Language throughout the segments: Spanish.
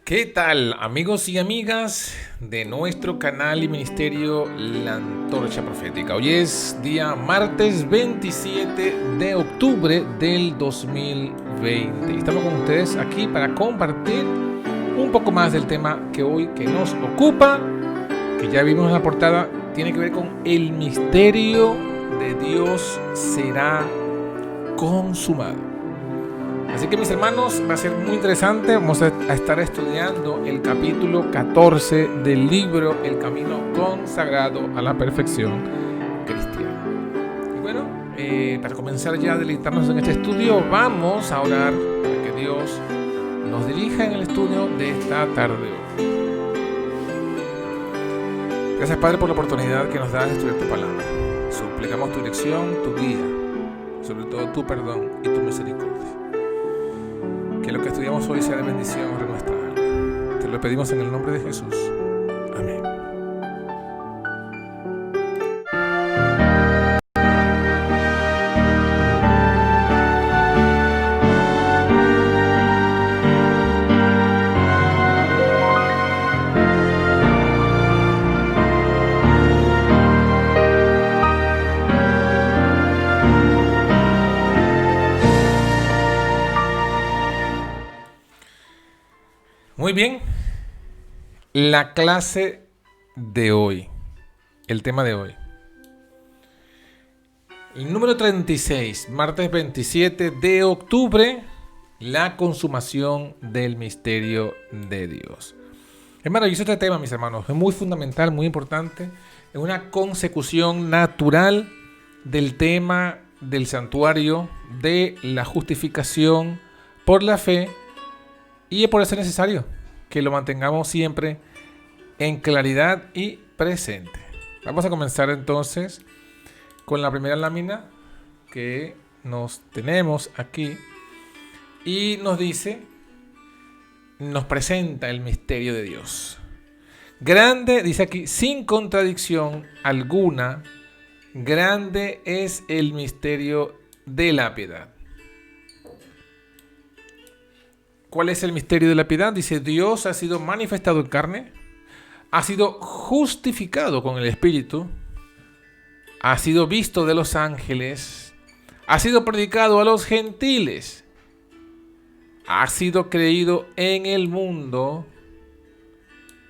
¿Qué tal, amigos y amigas de nuestro canal y ministerio La Antorcha Profética? Hoy es día martes 27 de octubre del 2020. Estamos con ustedes aquí para compartir un poco más del tema que nos ocupa, que ya vimos en la portada, tiene que ver con el misterio de Dios será consumado. Así que, mis hermanos, va a ser muy interesante. Vamos a estar estudiando el capítulo 14 del libro El Camino Consagrado a la Perfección Cristiana. Y bueno, para comenzar ya a deleitarnos en este estudio, vamos a orar para que Dios nos dirija en el estudio de esta tarde. Gracias, Padre, por la oportunidad que nos das de estudiar tu palabra. Suplicamos tu dirección, tu guía, sobre todo tu perdón y tu misericordia. Que lo que estudiamos hoy sea de bendición para nuestra alma. Te lo pedimos en el nombre de Jesús. Amén. Muy bien, la clase de hoy, el tema de hoy. El número 36, martes 27 de octubre, la consumación del misterio de Dios. Es maravilloso este tema, mis hermanos, es muy fundamental, muy importante. Es una consecución natural del tema del santuario, de la justificación por la fe. Y es por eso necesario que lo mantengamos siempre en claridad y presente. Vamos a comenzar entonces con la primera lámina que nos tenemos aquí. Y nos dice, nos presenta el misterio de Dios. Grande, dice aquí, sin contradicción alguna, grande es el misterio de la piedad. ¿Cuál es el misterio de la piedad? Dice, Dios ha sido manifestado en carne, ha sido justificado con el Espíritu, ha sido visto de los ángeles, ha sido predicado a los gentiles, ha sido creído en el mundo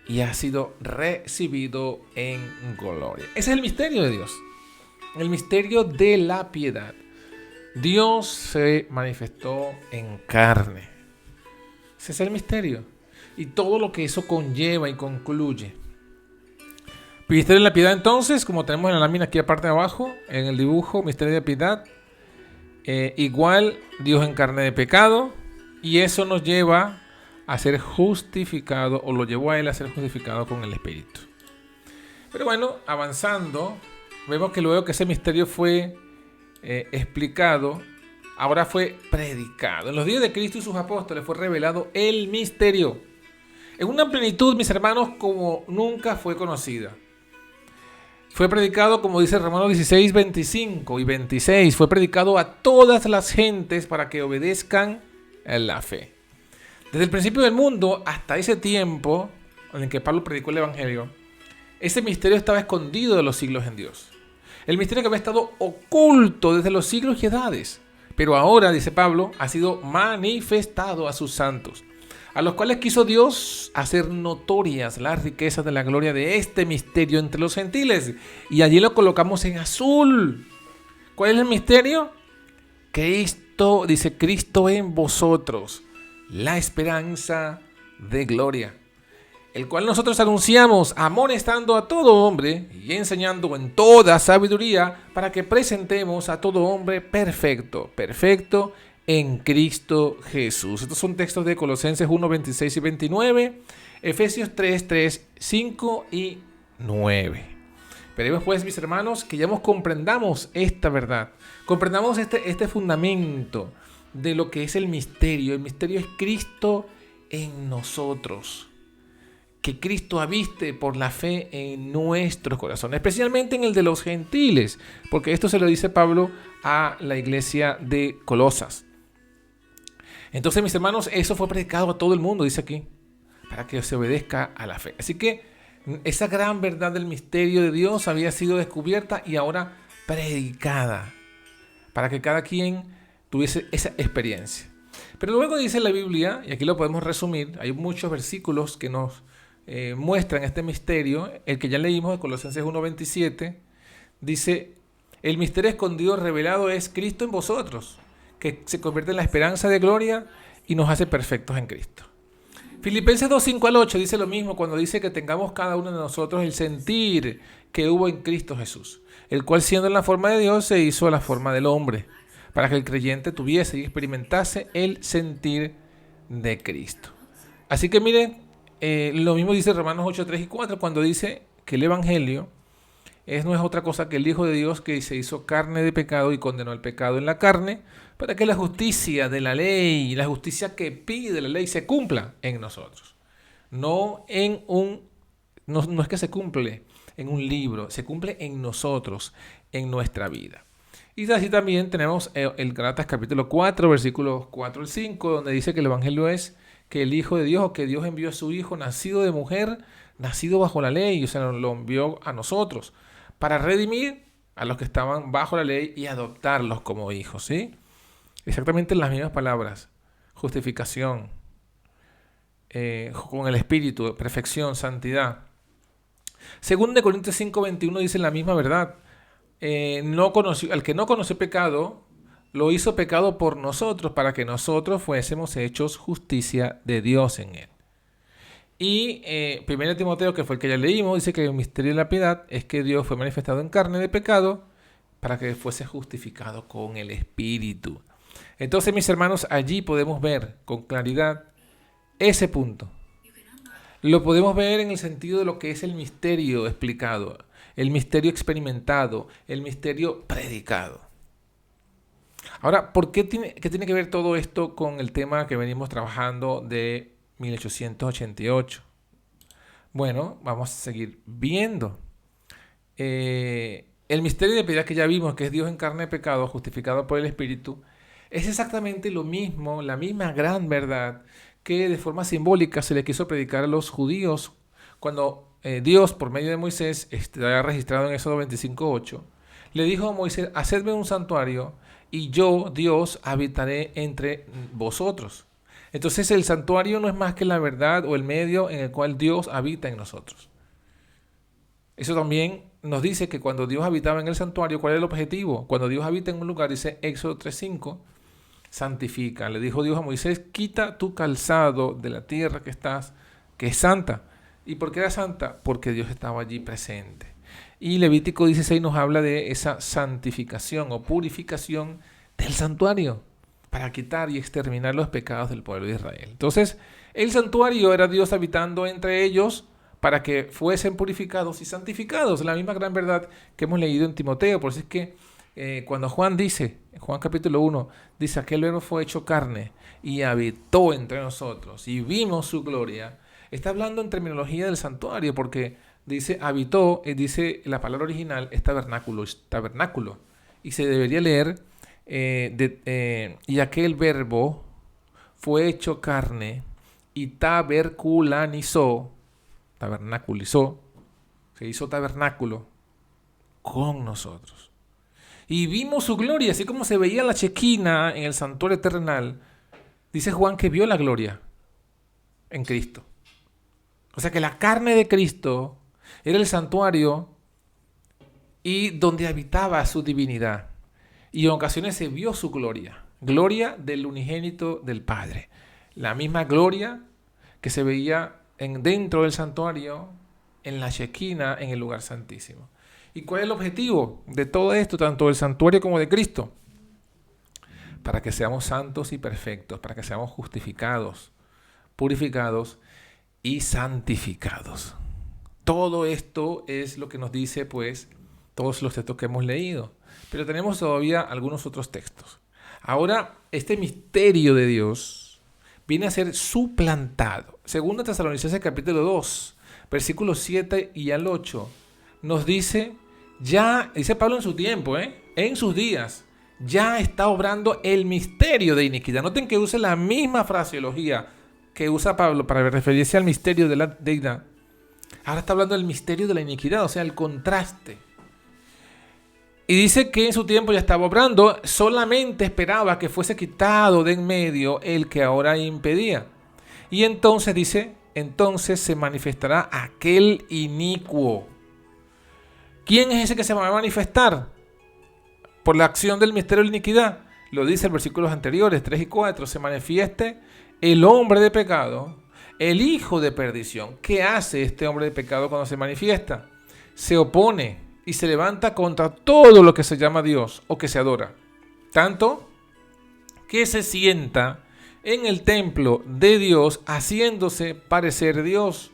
y ha sido recibido en gloria. Ese es el misterio de Dios, el misterio de la piedad. Dios se manifestó en carne. Ese es el misterio. Y todo lo que eso conlleva y concluye. Misterio de la piedad, entonces, como tenemos en la lámina aquí aparte de abajo, en el dibujo, misterio de piedad, igual Dios en carne de pecado, y eso nos lleva a ser justificado, o lo llevó a él a ser justificado con el Espíritu. Pero bueno, avanzando, vemos que luego que ese misterio fue explicado, ahora fue predicado. En los días de Cristo y sus apóstoles fue revelado el misterio. En una plenitud, mis hermanos, como nunca fue conocida. Fue predicado, como dice Romanos 16, 25 y 26. Fue predicado a todas las gentes para que obedezcan a la fe. Desde el principio del mundo hasta ese tiempo en que Pablo predicó el Evangelio, ese misterio estaba escondido de los siglos en Dios. El misterio que había estado oculto desde los siglos y edades. Pero ahora, dice Pablo, ha sido manifestado a sus santos, a los cuales quiso Dios hacer notorias las riquezas de la gloria de este misterio entre los gentiles. Y allí lo colocamos en azul. ¿Cuál es el misterio? Cristo, dice, Cristo en vosotros, la esperanza de gloria, el cual nosotros anunciamos, amonestando a todo hombre y enseñando en toda sabiduría, para que presentemos a todo hombre perfecto en Cristo Jesús. Estos son textos de Colosenses 1, 26 y 29, Efesios 3, 3, 5 y 9. Esperemos pues, mis hermanos, que ya comprendamos esta verdad, comprendamos este fundamento de lo que es el misterio. El misterio es Cristo en nosotros, que Cristo habite por la fe en nuestros corazones, especialmente en el de los gentiles, porque esto se lo dice Pablo a la iglesia de Colosas. Entonces, mis hermanos, eso fue predicado a todo el mundo, dice aquí. para que se obedezca a la fe. Así que esa gran verdad del misterio de Dios había sido descubierta y ahora predicada, para que cada quien tuviese esa experiencia. Pero luego dice la Biblia, y aquí lo podemos resumir, hay muchos versículos que nos muestran este misterio. El que ya leímos de Colosenses 1:27 dice: el misterio escondido revelado es Cristo en vosotros, que se convierte en la esperanza de gloria y nos hace perfectos en Cristo. Filipenses 2:5-8 dice lo mismo cuando dice que tengamos cada uno de nosotros el sentir que hubo en Cristo Jesús, el cual siendo en la forma de Dios se hizo a la forma del hombre, para que el creyente tuviese y experimentase el sentir de Cristo. Así que miren, lo mismo dice Romanos 8:3-4 cuando dice que el Evangelio no es otra cosa que el Hijo de Dios que se hizo carne de pecado y condenó el pecado en la carne para que la justicia de la ley, la justicia que pide la ley se cumpla en nosotros. No es que se cumple en un libro, se cumple en nosotros, en nuestra vida. Y así también tenemos el Gálatas capítulo 4, versículos 4-5, donde dice que el Evangelio es que el Hijo de Dios, o que Dios envió a su Hijo nacido de mujer, nacido bajo la ley, o sea, lo envió a nosotros, para redimir a los que estaban bajo la ley y adoptarlos como hijos, ¿sí? Exactamente las mismas palabras: justificación, con el Espíritu, perfección, santidad. Según de Corintios 5:21 dice la misma verdad: al que no conoció pecado, lo hizo pecado por nosotros, para que nosotros fuésemos hechos justicia de Dios en él. Y 1 Timoteo, que fue el que ya leímos, dice que el misterio de la piedad es que Dios fue manifestado en carne de pecado para que fuese justificado con el Espíritu. Entonces, mis hermanos, allí podemos ver con claridad ese punto. Lo podemos ver en el sentido de lo que es el misterio explicado, el misterio experimentado, el misterio predicado. Ahora, ¿qué tiene que ver todo esto con el tema que venimos trabajando de 1888? Bueno, vamos a seguir viendo. El misterio de piedad que ya vimos, que es Dios en carne de pecado, justificado por el Espíritu, es exactamente lo mismo, la misma gran verdad que de forma simbólica se le quiso predicar a los judíos cuando Dios, por medio de Moisés, está registrado en Éxodo 25:8, le dijo a Moisés: hacedme un santuario y yo, Dios, habitaré entre vosotros. Entonces el santuario no es más que la verdad o el medio en el cual Dios habita en nosotros. Eso también nos dice que cuando Dios habitaba en el santuario, ¿cuál es el objetivo? Cuando Dios habita en un lugar, dice Éxodo 3:5, santifica. Le dijo Dios a Moisés: quita tu calzado de la tierra que estás, que es santa. ¿Y por qué era santa? Porque Dios estaba allí presente. Y Levítico 16 nos habla de esa santificación o purificación del santuario para quitar y exterminar los pecados del pueblo de Israel. Entonces, el santuario era Dios habitando entre ellos para que fuesen purificados y santificados. La misma gran verdad que hemos leído en Timoteo. Por eso es que cuando Juan dice, en Juan capítulo 1, dice: aquel verbo fue hecho carne y habitó entre nosotros y vimos su gloria. Está hablando en terminología del santuario, porque dice habitó, dice la palabra original es tabernáculo. Y se debería leer, y aquel verbo fue hecho carne y tabernaculizó, se hizo tabernáculo con nosotros. Y vimos su gloria, así como se veía la Shequina en el santuario terrenal. Dice Juan que vio la gloria en Cristo. O sea que la carne de Cristo era el santuario y donde habitaba su divinidad. Y en ocasiones se vio su gloria. Gloria del unigénito del Padre. La misma gloria que se veía dentro del santuario, en la Shequina, en el lugar santísimo. ¿Y cuál es el objetivo de todo esto, tanto del santuario como de Cristo? Para que seamos santos y perfectos, para que seamos justificados, purificados y santificados. Todo esto es lo que nos dice, pues, todos los textos que hemos leído. Pero tenemos todavía algunos otros textos. Ahora, este misterio de Dios viene a ser suplantado. Según Tesalonicenses capítulo 2, versículos 7 y al 8, nos dice, dice Pablo en su tiempo, en sus días, ya está obrando el misterio de iniquidad. Noten que usa la misma fraseología que usa Pablo para referirse al misterio de la deidad, ahora está hablando del misterio de la iniquidad, o sea, el contraste. Y dice que en su tiempo ya estaba obrando, solamente esperaba que fuese quitado de en medio el que ahora impedía. Y entonces dice, entonces se manifestará aquel inicuo. ¿Quién es ese que se va a manifestar? Por la acción del misterio de la iniquidad. Lo dice en versículos anteriores, 3 y 4. Se manifieste el hombre de pecado, el hijo de perdición. ¿Qué hace este hombre de pecado cuando se manifiesta? Se opone y se levanta contra todo lo que se llama Dios o que se adora. Tanto que se sienta en el templo de Dios haciéndose parecer Dios.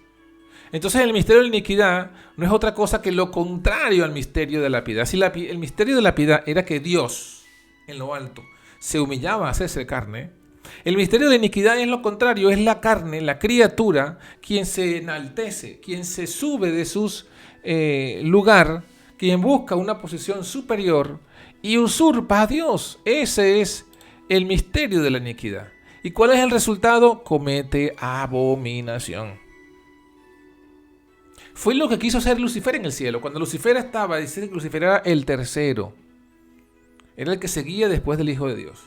Entonces el misterio de la iniquidad no es otra cosa que lo contrario al misterio de la piedad. Si el misterio de la piedad era que Dios, en lo alto, se humillaba a hacerse carne, el misterio de la iniquidad es lo contrario, es la carne, la criatura, quien se enaltece, quien se sube de su lugar, quien busca una posición superior y usurpa a Dios. Ese es el misterio de la iniquidad. ¿Y cuál es el resultado? Comete abominación. Fue lo que quiso hacer Lucifer en el cielo. Cuando Lucifer estaba, dice que Lucifer era el tercero. Era el que seguía después del Hijo de Dios.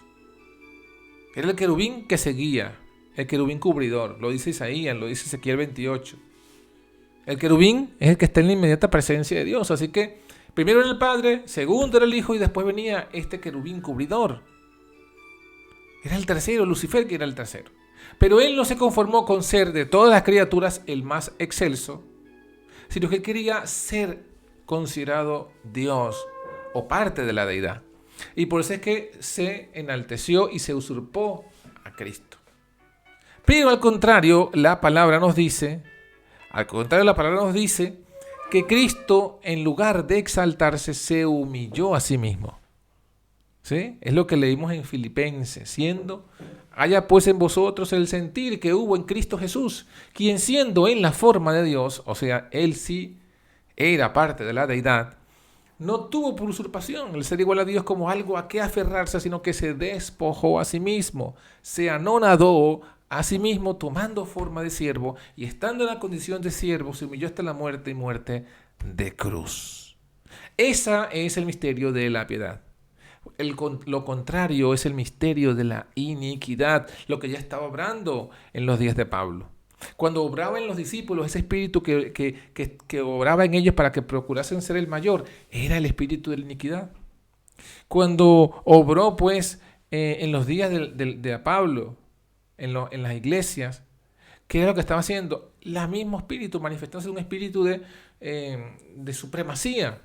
Era el querubín que seguía. El querubín cubridor. Lo dice Isaías, lo dice Ezequiel 28. El querubín es el que está en la inmediata presencia de Dios. Así que primero era el Padre, segundo era el Hijo y después venía este querubín cubridor. Era el tercero, Lucifer que era el tercero. Pero él no se conformó con ser de todas las criaturas el más excelso, sino que quería ser considerado Dios o parte de la deidad. Y por eso es que se enalteció y se usurpó a Cristo. Pero al contrario, la palabra nos dice que Cristo, en lugar de exaltarse, se humilló a sí mismo. ¿Sí? Es lo que leímos en Filipenses, haya pues en vosotros el sentir que hubo en Cristo Jesús, quien siendo en la forma de Dios, o sea, él sí era parte de la deidad, no tuvo por usurpación el ser igual a Dios como algo a qué aferrarse, sino que se despojó a sí mismo, se anonadó a sí mismo tomando forma de siervo y estando en la condición de siervo se humilló hasta la muerte y muerte de cruz. Ese es el misterio de la piedad. Lo contrario es el misterio de la iniquidad, lo que ya estaba obrando en los días de Pablo. Cuando obraba en los discípulos, ese espíritu que obraba en ellos para que procurasen ser el mayor, era el espíritu de la iniquidad. Cuando obró pues en los días de Pablo, en las iglesias, ¿qué era lo que estaba haciendo? El mismo espíritu, manifestándose un espíritu de supremacía,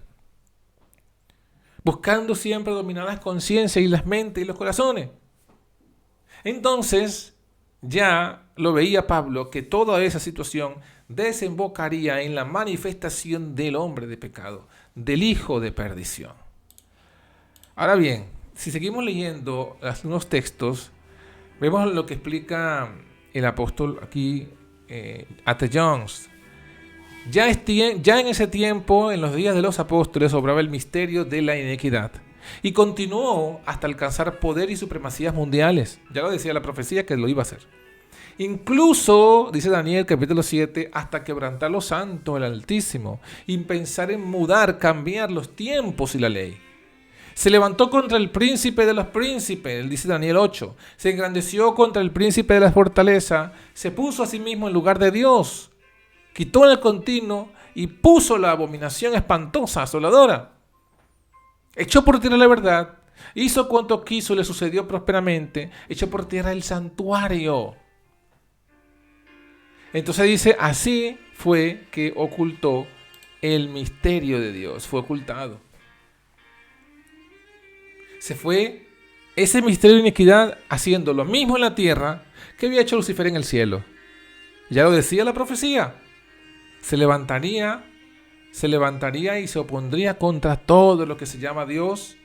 buscando siempre dominar las conciencias y las mentes y los corazones. Entonces, ya lo veía Pablo que toda esa situación desembocaría en la manifestación del hombre de pecado, del hijo de perdición. Ahora bien, si seguimos leyendo algunos textos, vemos lo que explica el apóstol aquí, A.T. Jones. Ya en ese tiempo, en los días de los apóstoles, obraba el misterio de la iniquidad. Y continuó hasta alcanzar poder y supremacías mundiales. Ya lo decía la profecía que lo iba a hacer. Incluso, dice Daniel capítulo 7, hasta quebrantar los santos el Altísimo y pensar en mudar, cambiar los tiempos y la ley. Se levantó contra el príncipe de los príncipes, dice Daniel 8. Se engrandeció contra el príncipe de la fortaleza. Se puso a sí mismo en lugar de Dios. Quitó el continuo y puso la abominación espantosa, asoladora. Echó por tierra la verdad, hizo cuanto quiso, le sucedió prósperamente, echó por tierra el santuario. Entonces dice, así fue que ocultó el misterio de Dios, fue ocultado. Se fue ese misterio de iniquidad haciendo lo mismo en la tierra que había hecho Lucifer en el cielo. Ya lo decía la profecía. Se levantaría y se opondría contra todo lo que se llama Dios,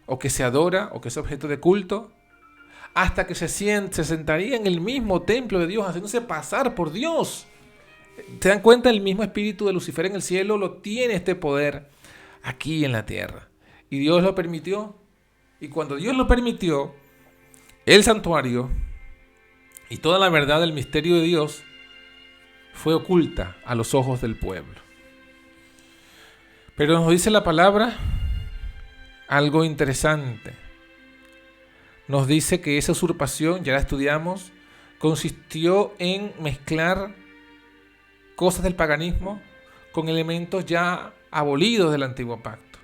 o que se adora, o que es objeto de culto, hasta que se sentaría en el mismo templo de Dios, haciéndose pasar por Dios. ¿Se dan cuenta? El mismo espíritu de Lucifer en el cielo lo tiene este poder aquí en la tierra. Y Dios lo permitió. Y cuando Dios lo permitió, el santuario Y toda la verdad del misterio de Dios fue oculta a los ojos del pueblo. Pero nos dice la palabra algo interesante. Nos dice que esa usurpación, ya la estudiamos, consistió en mezclar cosas del paganismo con elementos ya abolidos del antiguo pacto.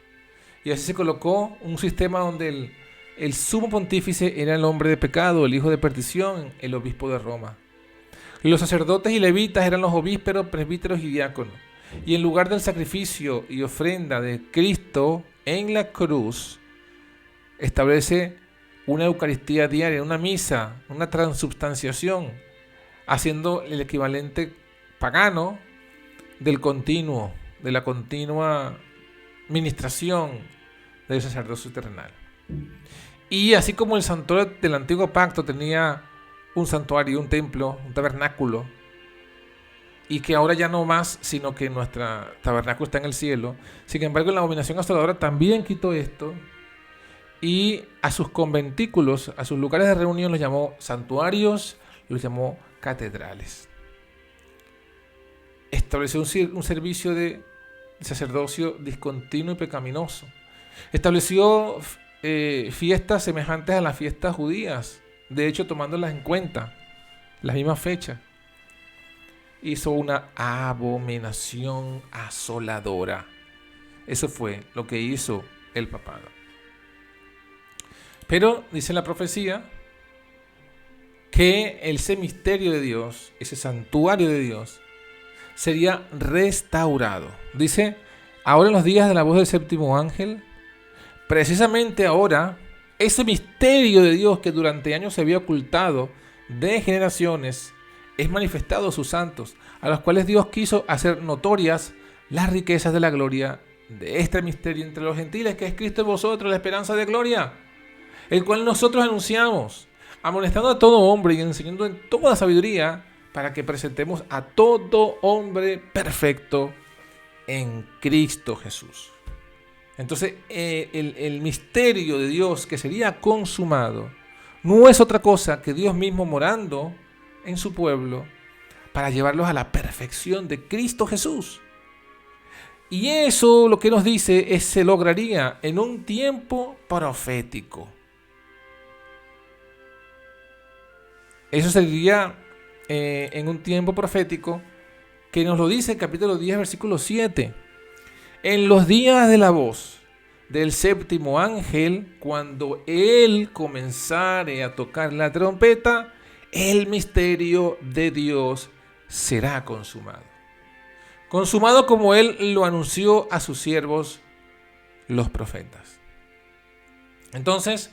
Y así se colocó un sistema donde el sumo pontífice era el hombre de pecado, el hijo de perdición, el obispo de Roma. Los sacerdotes y levitas eran los obispos, presbíteros y diáconos. Y en lugar del sacrificio y ofrenda de Cristo en la cruz, establece una Eucaristía diaria, una misa, una transubstanciación, haciendo el equivalente pagano del continuo, de la continua ministración del sacerdocio terrenal. Y así como el santuario del antiguo pacto tenía un santuario, un templo, un tabernáculo, y que ahora ya no más, sino que nuestro tabernáculo está en el cielo, sin embargo la abominación asoladora también quitó esto, y a sus conventículos, a sus lugares de reunión los llamó santuarios, los llamó catedrales. Estableció un servicio de sacerdocio discontinuo y pecaminoso. Estableció fiestas semejantes a las fiestas judías, de hecho tomándolas en cuenta, las mismas fechas. Hizo una abominación asoladora. Eso fue lo que hizo el papado. Pero dice la profecía que ese misterio de Dios, ese santuario de Dios, sería restaurado. Dice, ahora en los días de la voz del séptimo ángel, precisamente ahora, ese misterio de Dios que durante años se había ocultado de generaciones, es manifestado a sus santos, a los cuales Dios quiso hacer notorias las riquezas de la gloria de este misterio entre los gentiles, que es Cristo en vosotros, la esperanza de gloria, el cual nosotros anunciamos, amonestando a todo hombre y enseñando en toda sabiduría, para que presentemos a todo hombre perfecto en Cristo Jesús. Entonces, el misterio de Dios que sería consumado no es otra cosa que Dios mismo morando en su pueblo para llevarlos a la perfección de Cristo Jesús. Y eso lo que nos dice es se lograría en un tiempo profético. Eso sería en un tiempo profético que nos lo dice el capítulo 10, versículo 7. En los días de la voz del séptimo ángel, cuando él comenzare a tocar la trompeta, el misterio de Dios será consumado. Consumado como él lo anunció a sus siervos, los profetas. Entonces,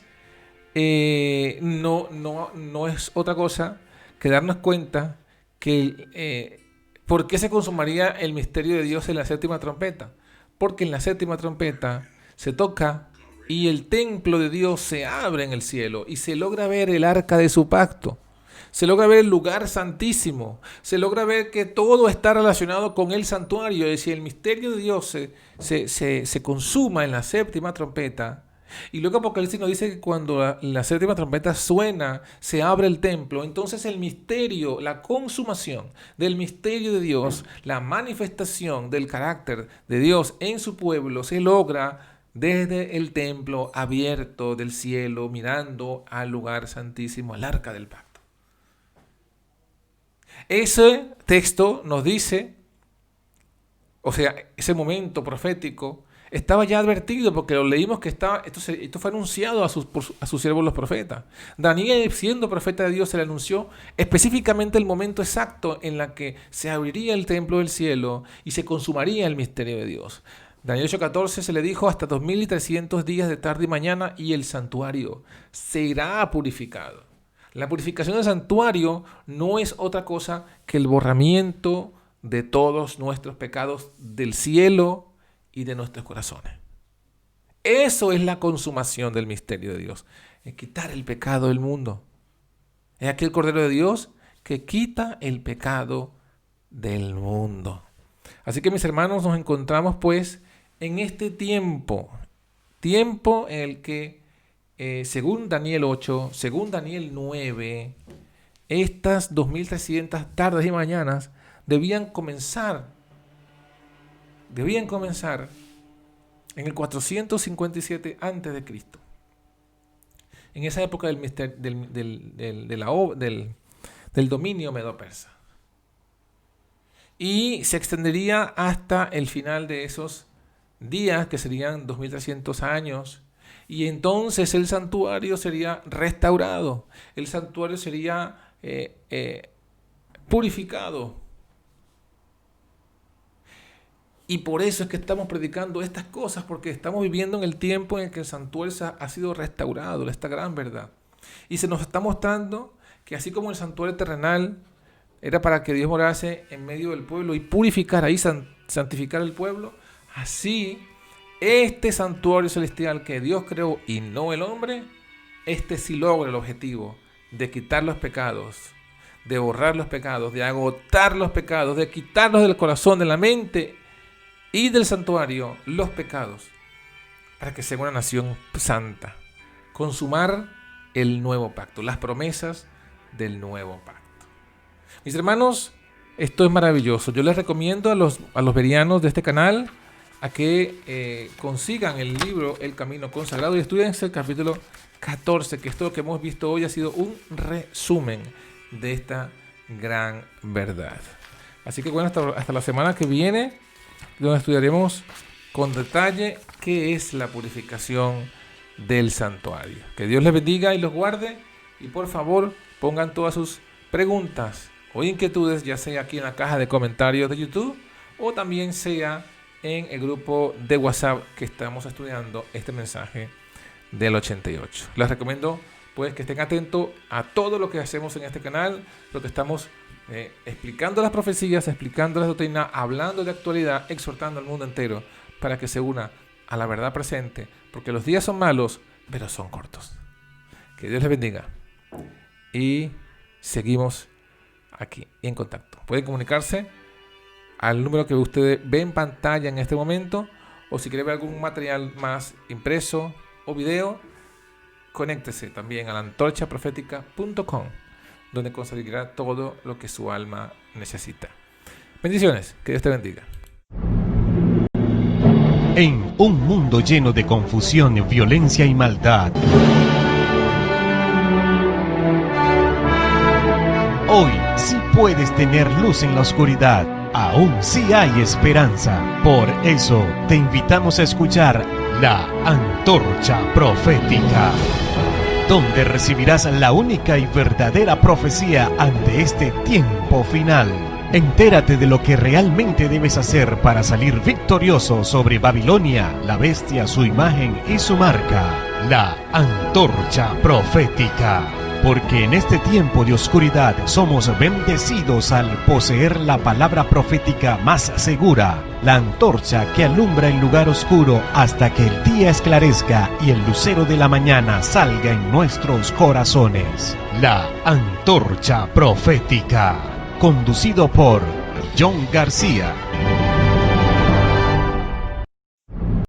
no es otra cosa que darnos cuenta que ¿por qué se consumaría el misterio de Dios en la séptima trompeta? Porque en la séptima trompeta se toca y el templo de Dios se abre en el cielo y se logra ver el arca de su pacto. Se logra ver el lugar santísimo. Se logra ver que todo está relacionado con el santuario. Es decir, el misterio de Dios se consuma en la séptima trompeta. Y luego Apocalipsis nos dice que cuando la séptima trompeta suena, se abre el templo. Entonces el misterio, la consumación del misterio de Dios, la manifestación del carácter de Dios en su pueblo se logra desde el templo abierto del cielo, mirando al lugar santísimo, al arca del pacto. Ese texto nos dice, o sea, ese momento profético estaba ya advertido porque lo leímos que esto fue anunciado a sus siervos los profetas. Daniel, siendo profeta de Dios, se le anunció específicamente el momento exacto en la que se abriría el templo del cielo y se consumaría el misterio de Dios. Daniel 8:14 se le dijo hasta 2300 días de tarde y mañana y el santuario será purificado. La purificación del santuario no es otra cosa que el borramiento de todos nuestros pecados del cielo y de nuestros corazones. Eso es la consumación del misterio de Dios. Es quitar el pecado del mundo. Es aquel Cordero de Dios que quita el pecado del mundo. Así que mis hermanos, nos encontramos pues en este tiempo en el que según Daniel 8, según Daniel 9, estas 2300 tardes y mañanas debían comenzar en el 457 a.C., en esa época del dominio medo-persa. Y se extendería hasta el final de esos días, que serían 2300 años. Y entonces el santuario sería restaurado, el santuario sería purificado. Y por eso es que estamos predicando estas cosas, porque estamos viviendo en el tiempo en el que el santuario ha sido restaurado, esta gran verdad. Y se nos está mostrando que así como el santuario terrenal era para que Dios morase en medio del pueblo y purificar ahí, santificar el pueblo, así este santuario celestial que Dios creó y no el hombre, este sí logra el objetivo de quitar los pecados, de borrar los pecados, de agotar los pecados, de quitarlos del corazón, de la mente y del santuario los pecados, para que sea una nación santa, consumar el nuevo pacto, las promesas del nuevo pacto. Mis hermanos, esto es maravilloso. Yo les recomiendo a los verianos de este canal a que consigan el libro El Camino Consagrado y estudien el capítulo 14, que esto lo que hemos visto hoy ha sido un resumen de esta gran verdad. Así que bueno, hasta la semana que viene, donde estudiaremos con detalle qué es la purificación del santuario. Que Dios les bendiga y los guarde, y por favor pongan todas sus preguntas o inquietudes, ya sea aquí en la caja de comentarios de YouTube o también sea en el grupo de WhatsApp que estamos estudiando este mensaje del 88. Les recomiendo pues que estén atentos a todo lo que hacemos en este canal, lo que estamos explicando las profecías, explicando las doctrinas, hablando de actualidad, exhortando al mundo entero para que se una a la verdad presente, porque los días son malos, pero son cortos. Que Dios les bendiga y seguimos aquí en contacto. Pueden comunicarse al número que ustedes ven en pantalla en este momento, o si quieren ver algún material más impreso o video, conéctese también a la antorchaprofética.com, donde conseguirá todo lo que su alma necesita. Bendiciones, que Dios te bendiga. En un mundo lleno de confusión, violencia y maldad, hoy sí puedes tener luz en la oscuridad. Aún sí hay esperanza. Por eso te invitamos a escuchar La Antorcha Profética, donde recibirás la única y verdadera profecía ante este tiempo final. Entérate de lo que realmente debes hacer para salir victorioso sobre Babilonia, la bestia, su imagen y su marca. La Antorcha Profética. Porque en este tiempo de oscuridad somos bendecidos al poseer la palabra profética más segura, la antorcha que alumbra el lugar oscuro hasta que el día esclarezca y el lucero de la mañana salga en nuestros corazones. La Antorcha Profética, conducido por John García.